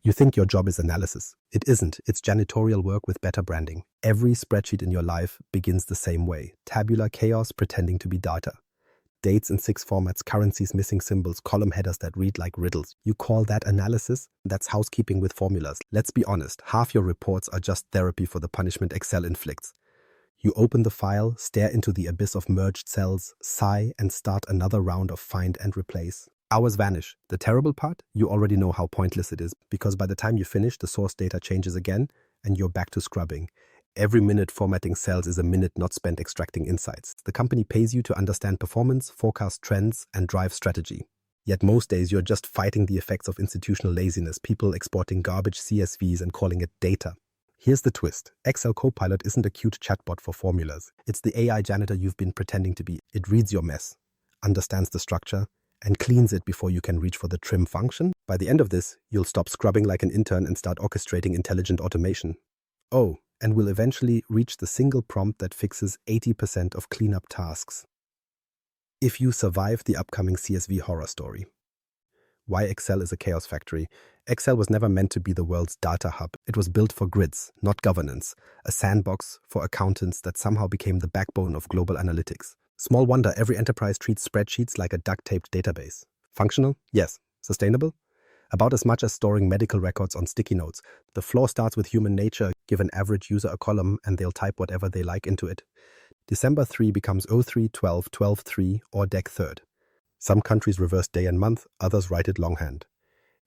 You think your job is analysis. It isn't. It's janitorial work with better branding. Every spreadsheet in your life begins the same way. Tabular chaos pretending to be data. Dates in 6 formats, currencies missing symbols, column headers that read like riddles. You call that analysis? That's housekeeping with formulas. Let's be honest, half your reports are just therapy for the punishment Excel inflicts. You open the file, stare into the abyss of merged cells, sigh, and start another round of find and replace. Hours vanish. The terrible part? You already know how pointless it is, because by the time you finish, the source data changes again, and you're back to scrubbing. Every minute formatting cells is a minute not spent extracting insights. The company pays you to understand performance, forecast trends, and drive strategy. Yet most days you're just fighting the effects of institutional laziness, people exporting garbage CSVs and calling it data. Here's the twist. Excel Copilot isn't a cute chatbot for formulas. It's the AI janitor you've been pretending to be. It reads your mess, understands the structure, and cleans it before you can reach for the trim function. By the end of this, you'll stop scrubbing like an intern and start orchestrating intelligent automation. Oh, and will eventually reach the single prompt that fixes 80% of cleanup tasks. If you survive the upcoming CSV horror story. Why Excel is a chaos factory. Excel was never meant to be the world's data hub. It was built for grids, not governance, a sandbox for accountants that somehow became the backbone of global analytics. Small wonder every enterprise treats spreadsheets like a duct-taped database. Functional? Yes. Sustainable? About as much as storing medical records on sticky notes. The flaw starts with human nature. Give an average user a column and they'll type whatever they like into it. December 3 becomes 03/12, 12/3, or Dec 3rd. Some countries reverse day and month, others write it longhand.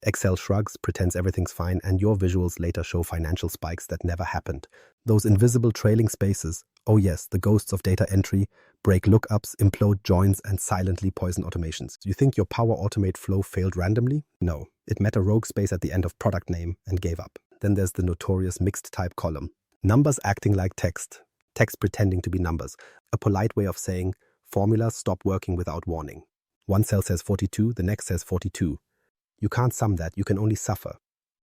Excel shrugs, pretends everything's fine, and your visuals later show financial spikes that never happened. Those invisible trailing spaces, oh yes, the ghosts of data entry, break lookups, implode joins, and silently poison automations. You think your Power Automate flow failed randomly? No. It met a rogue space at the end of product name and gave up. Then there's the notorious mixed type column. Numbers acting like text. Text pretending to be numbers. A polite way of saying, formulas stop working without warning. One cell says 42, the next says 42. You can't sum that, you can only suffer.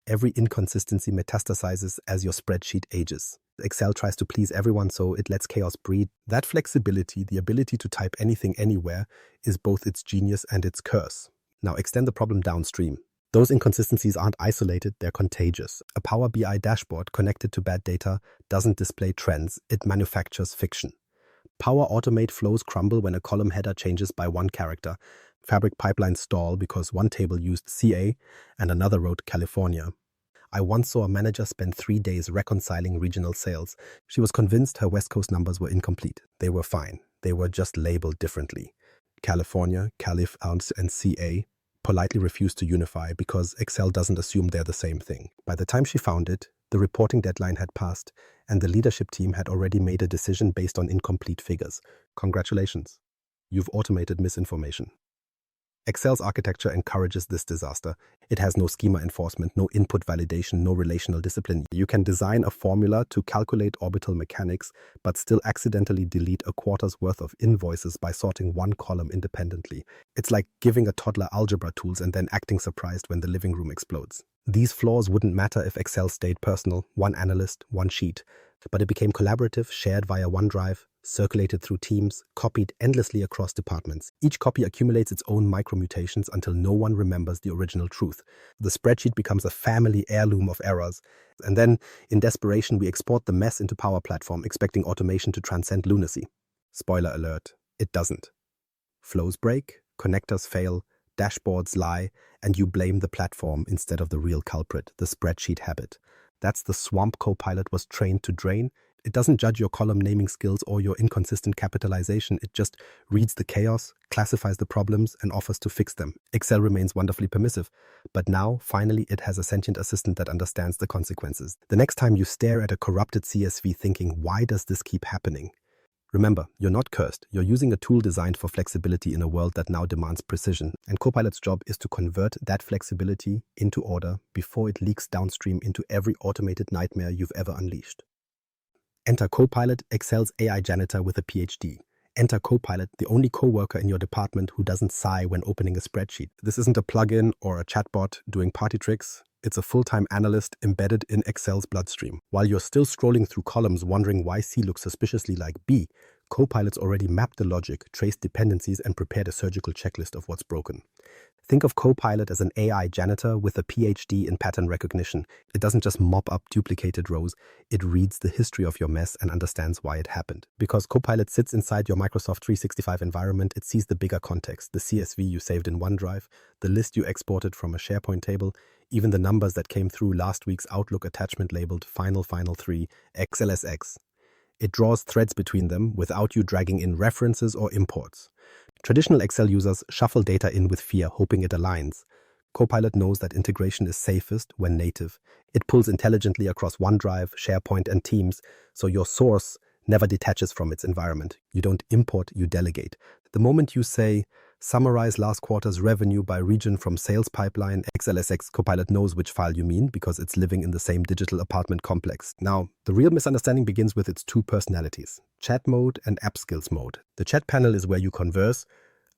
Every inconsistency metastasizes as your spreadsheet ages. Excel tries to please everyone, so it lets chaos breed. That flexibility, the ability to type anything anywhere, is both its genius and its curse. Now extend the problem downstream. Those inconsistencies aren't isolated, they're contagious. A Power BI dashboard connected to bad data doesn't display trends, it manufactures fiction. Power Automate flows crumble when a column header changes by one character. Fabric pipelines stall because one table used CA and another wrote California. I once saw a manager spend 3 days reconciling regional sales. She was convinced her West Coast numbers were incomplete. They were fine. They were just labeled differently. California, Calif, Ounce, and CA politely refused to unify because Excel doesn't assume they're the same thing. By the time she found it, the reporting deadline had passed, and the leadership team had already made a decision based on incomplete figures. Congratulations. You've automated misinformation. Excel's architecture encourages this disaster. It has no schema enforcement, no input validation, no relational discipline. You can design a formula to calculate orbital mechanics, but still accidentally delete a quarter's worth of invoices by sorting one column independently. It's like giving a toddler algebra tools and then acting surprised when the living room explodes. These flaws wouldn't matter if Excel stayed personal, one analyst, one sheet. But it became collaborative, shared via OneDrive, circulated through teams, copied endlessly across departments. Each copy accumulates its own micromutations until no one remembers the original truth. The spreadsheet becomes a family heirloom of errors. And then, in desperation, we export the mess into Power Platform, expecting automation to transcend lunacy. Spoiler alert, it doesn't. Flows break, connectors fail, dashboards lie, and you blame the platform instead of the real culprit, the spreadsheet habit. That's the swamp Copilot was trained to drain. It doesn't judge your column naming skills or your inconsistent capitalization. It just reads the chaos, classifies the problems, and offers to fix them. Excel remains wonderfully permissive, but now, finally, it has a sentient assistant that understands the consequences. The next time you stare at a corrupted CSV thinking, why does this keep happening? Remember, you're not cursed. You're using a tool designed for flexibility in a world that now demands precision. And Copilot's job is to convert that flexibility into order before it leaks downstream into every automated nightmare you've ever unleashed. Enter Copilot, Excel's AI janitor with a PhD. Enter Copilot, the only coworker in your department who doesn't sigh when opening a spreadsheet. This isn't a plugin or a chatbot doing party tricks. It's a full-time analyst embedded in Excel's bloodstream. While you're still scrolling through columns wondering why C looks suspiciously like B, Copilot's already mapped the logic, traced dependencies, and prepared a surgical checklist of what's broken. Think of Copilot as an AI janitor with a PhD in pattern recognition. It doesn't just mop up duplicated rows, it reads the history of your mess and understands why it happened. Because Copilot sits inside your Microsoft 365 environment, it sees the bigger context, the CSV you saved in OneDrive, the list you exported from a SharePoint table, even the numbers that came through last week's Outlook attachment labeled Final 3 XLSX. It draws threads between them without you dragging in references or imports. Traditional Excel users shuffle data in with fear, hoping it aligns. Copilot knows that integration is safest when native. It pulls intelligently across OneDrive, SharePoint, and Teams, so your source never detaches from its environment. You don't import, you delegate. The moment you say, summarize last quarter's revenue by region from sales pipeline, XLSX, Copilot knows which file you mean because it's living in the same digital apartment complex. Now, the real misunderstanding begins with its two personalities, chat mode and app skills mode. The chat panel is where you converse,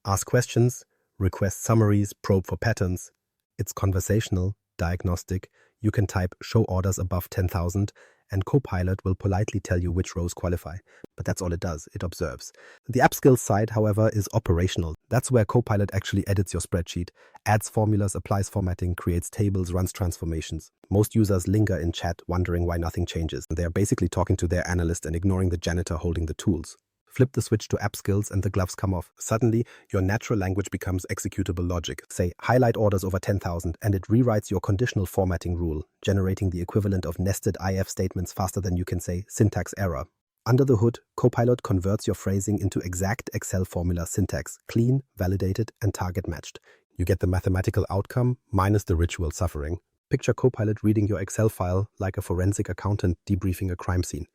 ask questions, request summaries, probe for patterns. It's conversational, diagnostic. You can type show orders above 10,000 and Copilot will politely tell you which rows qualify. But that's all it does, it observes. The app skills side, however, is operational. That's where Copilot actually edits your spreadsheet, adds formulas, applies formatting, creates tables, runs transformations. Most users linger in chat wondering why nothing changes. They are basically talking to their analyst and ignoring the janitor holding the tools. Flip the switch to app skills and the gloves come off. Suddenly, your natural language becomes executable logic. Say, highlight orders over 10,000 and it rewrites your conditional formatting rule, generating the equivalent of nested if statements faster than you can say syntax error. Under the hood, Copilot converts your phrasing into exact Excel formula syntax, clean, validated, and target matched. You get the mathematical outcome minus the ritual suffering. Picture Copilot reading your Excel file like a forensic accountant debriefing a crime scene.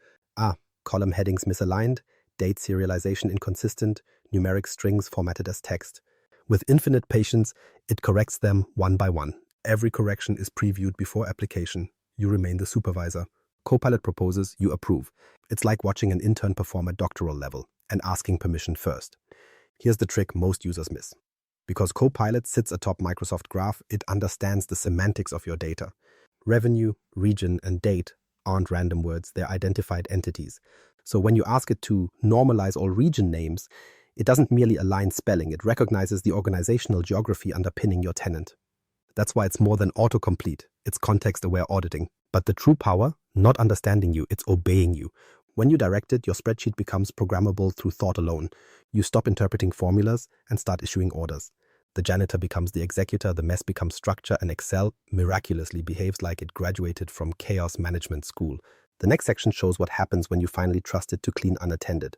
Column headings misaligned, date serialization inconsistent, numeric strings formatted as text. With infinite patience, it corrects them one by one. Every correction is previewed before application. You remain the supervisor. Copilot proposes, you approve. It's like watching an intern perform at doctoral level and asking permission first. Here's the trick most users miss. Because Copilot sits atop Microsoft Graph, it understands the semantics of your data. Revenue, region, and date aren't random words, they're identified entities. So when you ask it to normalize all region names, it doesn't merely align spelling, it recognizes the organizational geography underpinning your tenant. That's why it's more than autocomplete, it's context-aware auditing. But the true power, not understanding you, it's obeying you. When you direct it, your spreadsheet becomes programmable through thought alone. You stop interpreting formulas and start issuing orders. The janitor becomes the executor, the mess becomes structure, and Excel miraculously behaves like it graduated from chaos management school. The next section shows what happens when you finally trust it to clean unattended.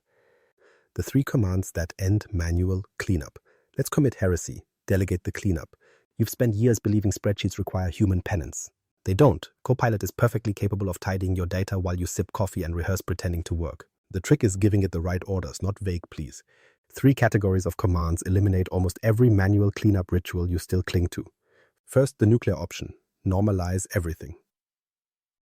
The 3 commands that end manual cleanup. Let's commit heresy, delegate the cleanup. You've spent years believing spreadsheets require human penance. They don't. Copilot is perfectly capable of tidying your data while you sip coffee and rehearse pretending to work. The trick is giving it the right orders, not vague please. 3 categories of commands eliminate almost every manual cleanup ritual you still cling to. First, the nuclear option, normalize everything.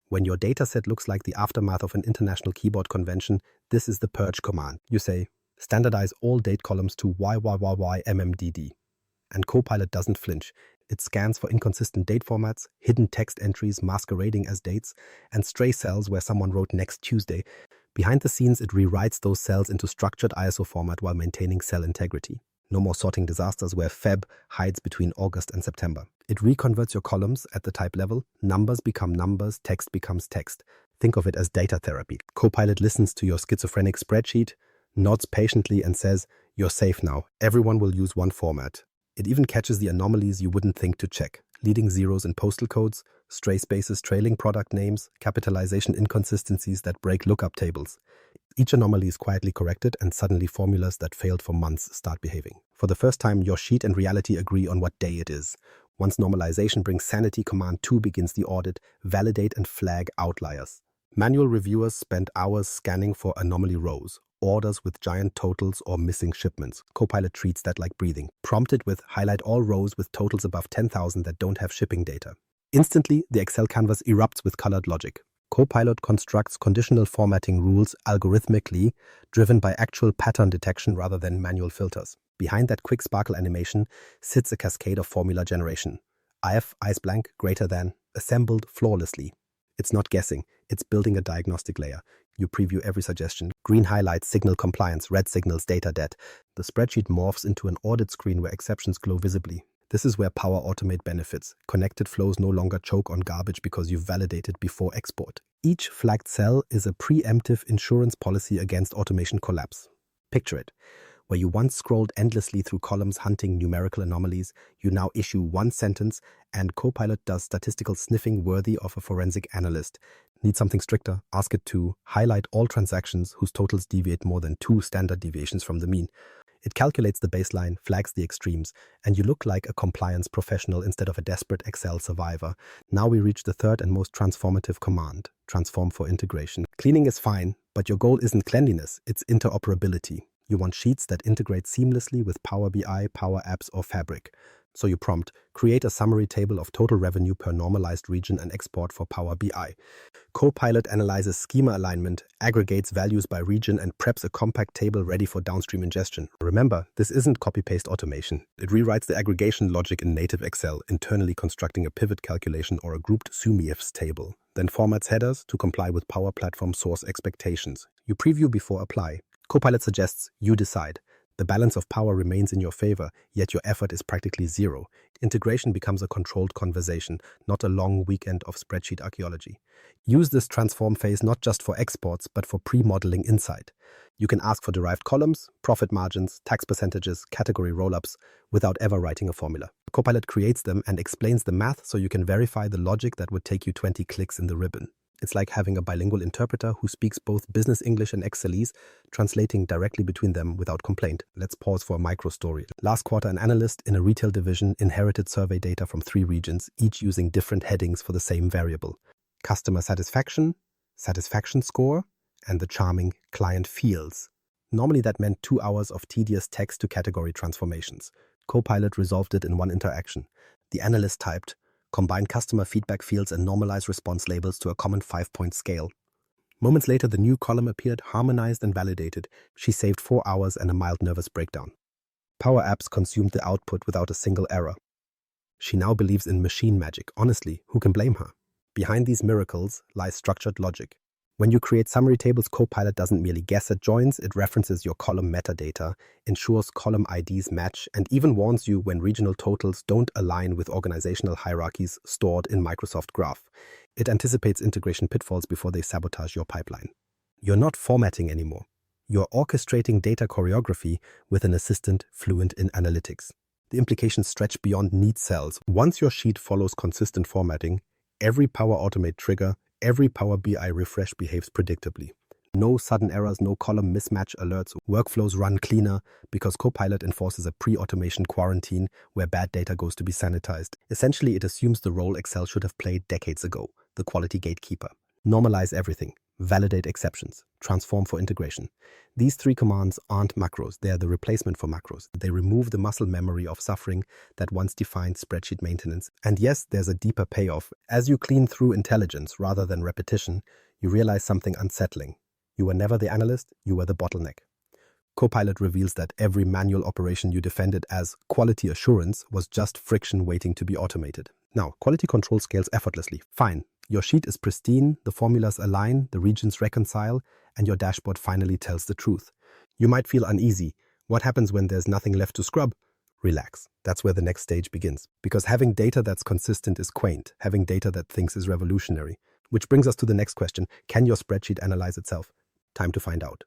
When your dataset looks like the aftermath of an international keyboard convention, this is the purge command. You say, standardize all date columns to YYYYMMDD. And Copilot doesn't flinch. It scans for inconsistent date formats, hidden text entries masquerading as dates, and stray cells where someone wrote next Tuesday. Behind the scenes, it rewrites those cells into structured ISO format while maintaining cell integrity. No more sorting disasters where Feb hides between August and September. It reconverts your columns at the type level. Numbers become numbers, text becomes text. Think of it as data therapy. Copilot listens to your schizophrenic spreadsheet, nods patiently and says, you're safe now. Everyone will use one format. It even catches the anomalies you wouldn't think to check. Leading zeros in postal codes, stray spaces trailing product names, capitalization inconsistencies that break lookup tables. Each anomaly is quietly corrected and suddenly formulas that failed for months start behaving. For the first time, your sheet and reality agree on what day it is. Once normalization brings sanity, command 2 begins the audit, validate and flag outliers. Manual reviewers spent hours scanning for anomaly rows, orders with giant totals or missing shipments. Copilot treats that like breathing. Prompt it with highlight all rows with totals above 10,000 that don't have shipping data. Instantly, the Excel canvas erupts with colored logic. Copilot constructs conditional formatting rules algorithmically, driven by actual pattern detection rather than manual filters. Behind that quick sparkle animation sits a cascade of formula generation. IF, ice blank, greater than, assembled flawlessly. It's not guessing, It's building a diagnostic layer. You preview every suggestion. Green highlights signal compliance, red signals data debt. The spreadsheet morphs into an audit screen where exceptions glow visibly. This is where Power Automate benefits. Connected flows no longer choke on garbage because you've validated before export. Each flagged cell is a preemptive insurance policy against automation collapse. Picture it. Where you once scrolled endlessly through columns hunting numerical anomalies, you now issue one sentence and Copilot does statistical sniffing worthy of a forensic analyst. Need something stricter? Ask it to highlight all transactions whose totals deviate more than 2 standard deviations from the mean. It calculates the baseline, flags the extremes, and you look like a compliance professional instead of a desperate Excel survivor. Now we reach the third and most transformative command, transform for integration. Cleaning is fine, but your goal isn't cleanliness, it's interoperability. You want sheets that integrate seamlessly with Power BI, Power Apps, or Fabric. So you prompt, create a summary table of total revenue per normalized region and export for Power BI. Copilot analyzes schema alignment, aggregates values by region, and preps a compact table ready for downstream ingestion. Remember, this isn't copy-paste automation. It rewrites the aggregation logic in native Excel, internally constructing a pivot calculation or a grouped SUMIFs table. Then formats headers to comply with Power Platform source expectations. You preview before apply. Copilot suggests you decide. The balance of power remains in your favor, yet your effort is practically zero. Integration becomes a controlled conversation, not a long weekend of spreadsheet archaeology. Use this transform phase not just for exports, but for pre-modeling insight. You can ask for derived columns, profit margins, tax percentages, category roll-ups, without ever writing a formula. Copilot creates them and explains the math so you can verify the logic that would take you 20 clicks in the ribbon. It's like having a bilingual interpreter who speaks both business English and Excelese, translating directly between them without complaint. Let's pause for a micro story. Last quarter, an analyst in a retail division inherited survey data from 3 regions, each using different headings for the same variable. Customer satisfaction, satisfaction score, and the charming client feels. Normally that meant 2 hours of tedious text to category transformations. Copilot resolved it in one interaction. The analyst typed, combine customer feedback fields and normalize response labels to a common 5-point scale. Moments later, the new column appeared, harmonized and validated. She saved 4 hours and a mild nervous breakdown. Power Apps consumed the output without a single error. She now believes in machine magic. Honestly, who can blame her? Behind these miracles lies structured logic. When you create summary tables, Copilot doesn't merely guess at joins, it references your column metadata, ensures column IDs match, and even warns you when regional totals don't align with organizational hierarchies stored in Microsoft Graph. It anticipates integration pitfalls before they sabotage your pipeline. You're not formatting anymore. You're orchestrating data choreography with an assistant fluent in analytics. The implications stretch beyond neat cells. Once your sheet follows consistent formatting, every Power Automate trigger, every Power BI refresh behaves predictably. No sudden errors, no column mismatch alerts. Workflows run cleaner because Copilot enforces a pre-automation quarantine where bad data goes to be sanitized. Essentially, it assumes the role Excel should have played decades ago, the quality gatekeeper. Normalize everything. Validate exceptions. Transform for integration. These 3 commands aren't macros. They are the replacement for macros. They remove the muscle memory of suffering that once defined spreadsheet maintenance. And yes, there's a deeper payoff. As you clean through intelligence rather than repetition, you realize something unsettling. You were never the analyst, you were the bottleneck. Copilot reveals that every manual operation you defended as quality assurance was just friction waiting to be automated. Now, quality control scales effortlessly. Fine. Your sheet is pristine, the formulas align, the regions reconcile, and your dashboard finally tells the truth. You might feel uneasy. What happens when there's nothing left to scrub? Relax. That's where the next stage begins. Because having data that's consistent is quaint. Having data that thinks is revolutionary. Which brings us to the next question. Can your spreadsheet analyze itself? Time to find out.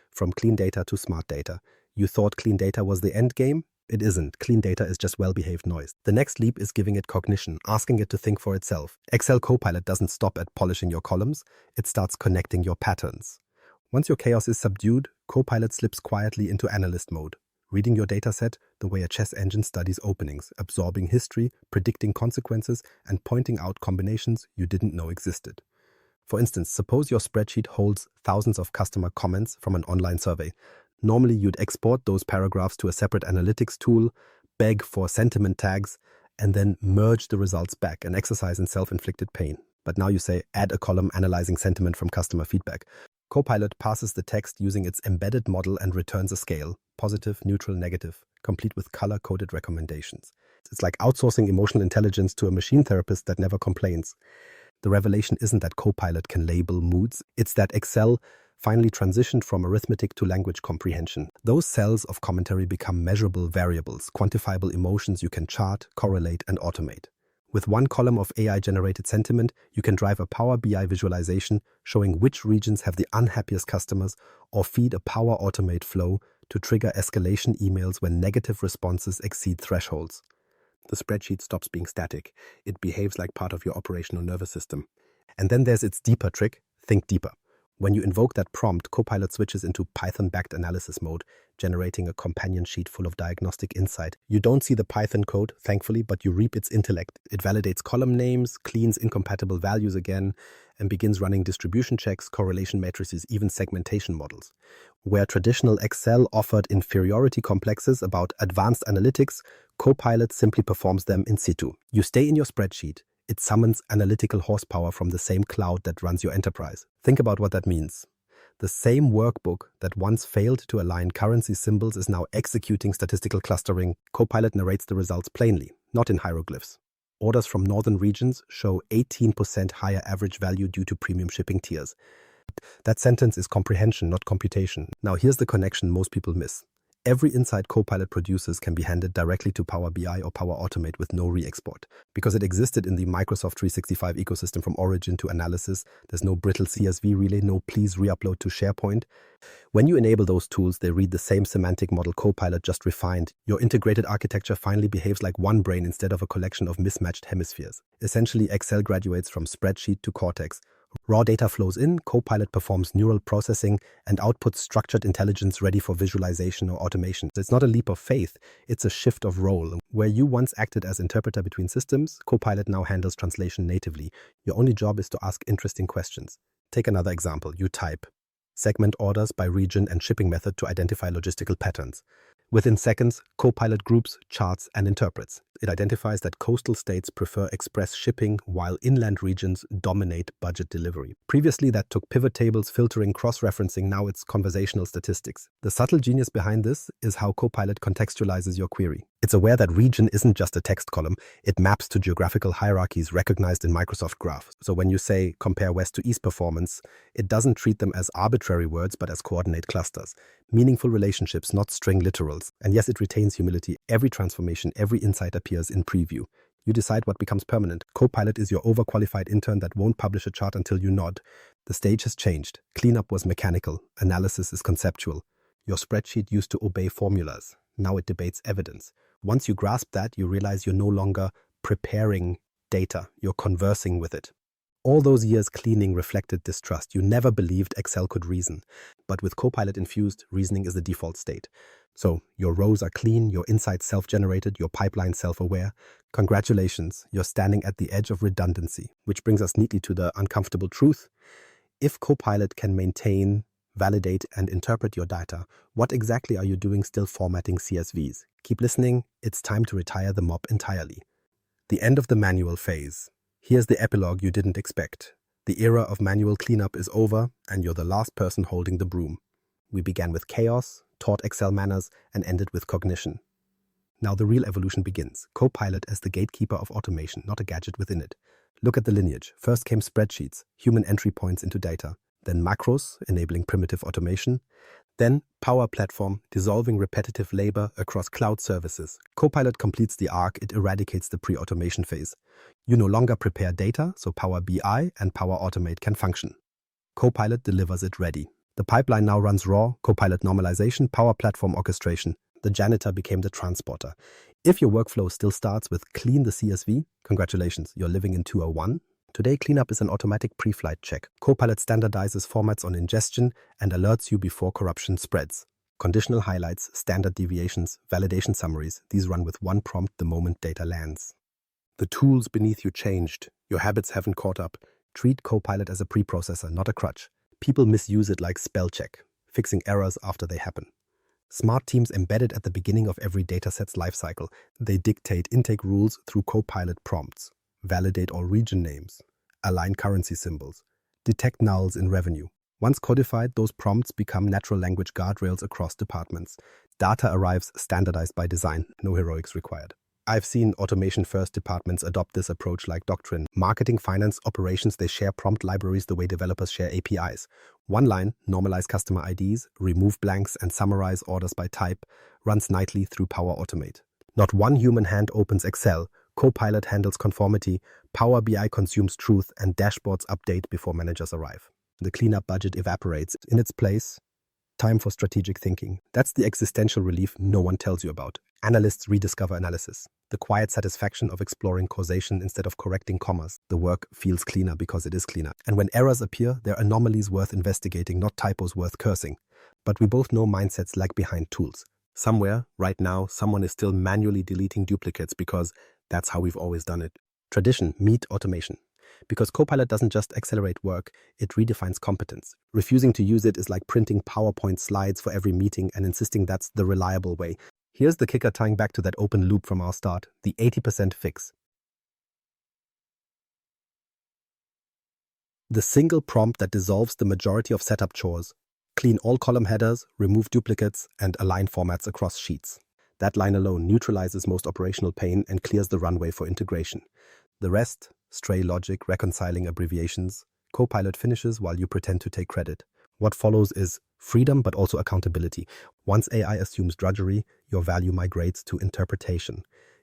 From clean data to smart data. You thought clean data was the end game? It isn't. Clean data is just well-behaved noise. The next leap is giving it cognition, asking it to think for itself. Excel Copilot doesn't stop at polishing your columns, it starts connecting your patterns. Once your chaos is subdued, Copilot slips quietly into analyst mode, reading your dataset the way a chess engine studies openings, absorbing history, predicting consequences, and pointing out combinations you didn't know existed. For instance, suppose your spreadsheet holds thousands of customer comments from an online survey. Normally, you'd export those paragraphs to a separate analytics tool, beg for sentiment tags, and then merge the results back, an exercise in self-inflicted pain. But now you say, add a column analyzing sentiment from customer feedback. Copilot passes the text using its embedded model and returns a scale, positive, neutral, negative, complete with color-coded recommendations. It's like outsourcing emotional intelligence to a machine therapist that never complains. The revelation isn't that Copilot can label moods, it's that Excel finally transitioned from arithmetic to language comprehension. Those cells of commentary become measurable variables, quantifiable emotions you can chart, correlate, and automate. With one column of AI-generated sentiment, you can drive a Power BI visualization showing which regions have the unhappiest customers, or feed a Power Automate flow to trigger escalation emails when negative responses exceed thresholds. The spreadsheet stops being static. It behaves like part of your operational nervous system. And then there's its deeper trick: think deeper. When you invoke that prompt, Copilot switches into Python-backed analysis mode, generating a companion sheet full of diagnostic insight. You don't see the Python code, thankfully, but you reap its intellect. It validates column names, cleans incompatible values again, and begins running distribution checks, correlation matrices, even segmentation models. Where traditional Excel offered inferiority complexes about advanced analytics, Copilot simply performs them in situ. You stay in your spreadsheet. It summons analytical horsepower from the same cloud that runs your enterprise. Think about what that means. The same workbook that once failed to align currency symbols is now executing statistical clustering. Copilot narrates the results plainly, not in hieroglyphs. Orders from northern regions show 18% higher average value due to premium shipping tiers. That sentence is comprehension, not computation. Now here's the connection most people miss. Every insight Copilot produces can be handed directly to Power BI or Power Automate with no re-export. Because it existed in the Microsoft 365 ecosystem from origin to analysis, there's no brittle CSV relay, no please re-upload to SharePoint. When you enable those tools, they read the same semantic model Copilot just refined. Your integrated architecture finally behaves like one brain instead of a collection of mismatched hemispheres. Essentially, Excel graduates from spreadsheet to cortex. Raw data flows in, Copilot performs neural processing, and outputs structured intelligence ready for visualization or automation. It's not a leap of faith, it's a shift of role. Where you once acted as interpreter between systems, Copilot now handles translation natively. Your only job is to ask interesting questions. Take another example. You type, segment orders by region and shipping method to identify logistical patterns. Within seconds, Copilot groups, charts, and interprets. It identifies that coastal states prefer express shipping while inland regions dominate budget delivery. Previously, that took pivot tables, filtering, cross-referencing. Now it's conversational statistics. The subtle genius behind this is how Copilot contextualizes your query. It's aware that region isn't just a text column. It maps to geographical hierarchies recognized in Microsoft Graph. So when you say compare west to east performance, it doesn't treat them as arbitrary words but as coordinate clusters. Meaningful relationships, not string literals. And yes, it retains humility. Every transformation, every insight appears in preview. You decide what becomes permanent. Copilot is your overqualified intern that won't publish a chart until you nod. The stage has changed. Cleanup was mechanical. Analysis is conceptual. Your spreadsheet used to obey formulas. Now it debates evidence. Once you grasp that, you realize you're no longer preparing data. You're conversing with it. All those years cleaning reflected distrust. You never believed Excel could reason. But with Copilot infused, reasoning is the default state. So your rows are clean, your insights self-generated, your pipeline self-aware. Congratulations, you're standing at the edge of redundancy, which brings us neatly to the uncomfortable truth. If Copilot can maintain, validate, and interpret your data, what exactly are you doing still formatting CSVs? Keep listening, it's time to retire the mop entirely. The end of the manual phase. Here's the epilogue you didn't expect. The era of manual cleanup is over, and you're the last person holding the broom. We began with chaos, taught Excel manners, and ended with cognition. Now the real evolution begins. Copilot as the gatekeeper of automation, not a gadget within it. Look at the lineage. First came spreadsheets, human entry points into data. Then macros, enabling primitive automation. Then Power Platform, dissolving repetitive labor across cloud services. Copilot completes the arc, it eradicates the pre-automation phase. You no longer prepare data, so Power BI and Power Automate can function. Copilot delivers it ready. The pipeline now runs raw, Copilot normalization, Power Platform orchestration. The janitor became the transporter. If your workflow still starts with clean the CSV, congratulations, you're living in 201. Today, cleanup is an automatic pre-flight check. Copilot standardizes formats on ingestion and alerts you before corruption spreads. Conditional highlights, standard deviations, validation summaries, these run with one prompt the moment data lands. The tools beneath you changed. Your habits haven't caught up. Treat Copilot as a preprocessor, not a crutch. People misuse it like spell check, fixing errors after they happen. Smart teams embedded at the beginning of every dataset's lifecycle. They dictate intake rules through Copilot prompts. Validate all region names, align currency symbols, detect nulls in revenue. Once codified, those prompts become natural language guardrails across departments. Data arrives standardized by design, no heroics required. I've seen automation-first departments adopt this approach like doctrine. Marketing, finance, operations, they share prompt libraries the way developers share APIs. One line, normalize customer IDs, remove blanks, and summarize orders by type, runs nightly through Power Automate. Not one human hand opens Excel, Copilot handles conformity, Power BI consumes truth, and dashboards update before managers arrive. The cleanup budget evaporates. In its place, time for strategic thinking. That's the existential relief no one tells you about. Analysts rediscover analysis. The quiet satisfaction of exploring causation instead of correcting commas. The work feels cleaner because it is cleaner. And when errors appear, they're anomalies worth investigating, not typos worth cursing. But we both know mindsets lag behind tools. Somewhere, right now, someone is still manually deleting duplicates because that's how we've always done it. Tradition meet automation. Because Copilot doesn't just accelerate work, it redefines competence. Refusing to use it is like printing PowerPoint slides for every meeting and insisting that's the reliable way. Here's the kicker, tying back to that open loop from our start, the 80% fix. The single prompt that dissolves the majority of setup chores. Clean all column headers, remove duplicates, and align formats across sheets. That line alone neutralizes most operational pain and clears the runway for integration. The rest, stray logic, reconciling abbreviations, Copilot finishes while you pretend to take credit. What follows is freedom but also accountability. Once AI assumes drudgery, your value migrates to interpretation.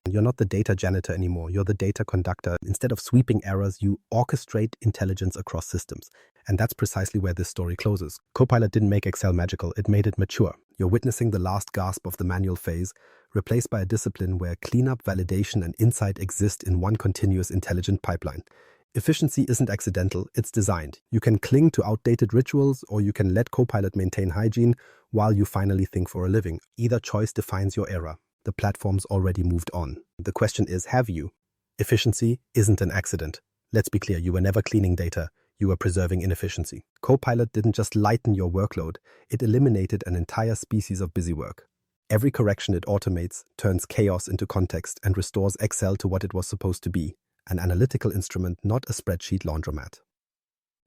You're not the data janitor anymore, you're the data conductor. Instead of sweeping errors, you orchestrate intelligence across systems. And that's precisely where this story closes. Copilot didn't make Excel magical, it made it mature. You're witnessing the last gasp of the manual phase, replaced by a discipline where cleanup, validation, and insight exist in one continuous intelligent pipeline. Efficiency isn't accidental, it's designed. You can cling to outdated rituals, or you can let Copilot maintain hygiene while you finally think for a living. Either choice defines your era. The platform's already moved on. The question is, have you? Efficiency isn't an accident. Let's be clear, you were never cleaning data, you were preserving inefficiency. Copilot didn't just lighten your workload, it eliminated an entire species of busy work. Every correction it automates turns chaos into context and restores Excel to what it was supposed to be, an analytical instrument, not a spreadsheet laundromat.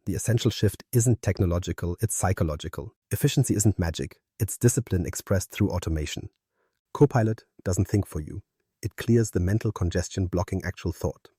The essential shift isn't technological, it's psychological. Efficiency isn't magic, it's discipline expressed through automation. Copilot doesn't think for you. It clears the mental congestion blocking actual thought.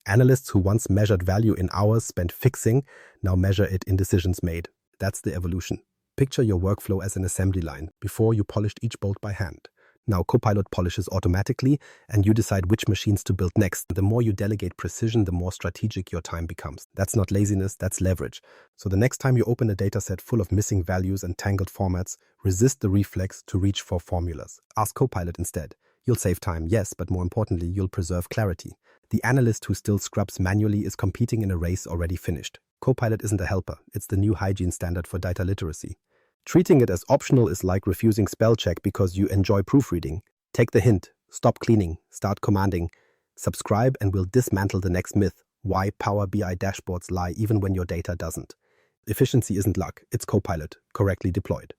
Analysts who once measured value in hours spent fixing now measure it in decisions made. That's the evolution. Picture your workflow as an assembly line. Before, you polished each bolt by hand. Now Copilot polishes automatically, and you decide which machines to build next. The more you delegate precision, the more strategic your time becomes. That's not laziness, that's leverage. So the next time you open a dataset full of missing values and tangled formats, resist the reflex to reach for formulas. Ask Copilot instead. You'll save time, yes, but more importantly, you'll preserve clarity. The analyst who still scrubs manually is competing in a race already finished. Copilot isn't a helper, it's the new hygiene standard for data literacy. Treating it as optional is like refusing spell check because you enjoy proofreading. Take the hint, stop cleaning, start commanding. Subscribe and we'll dismantle the next myth, why Power BI dashboards lie even when your data doesn't. Efficiency isn't luck, it's Copilot, correctly deployed.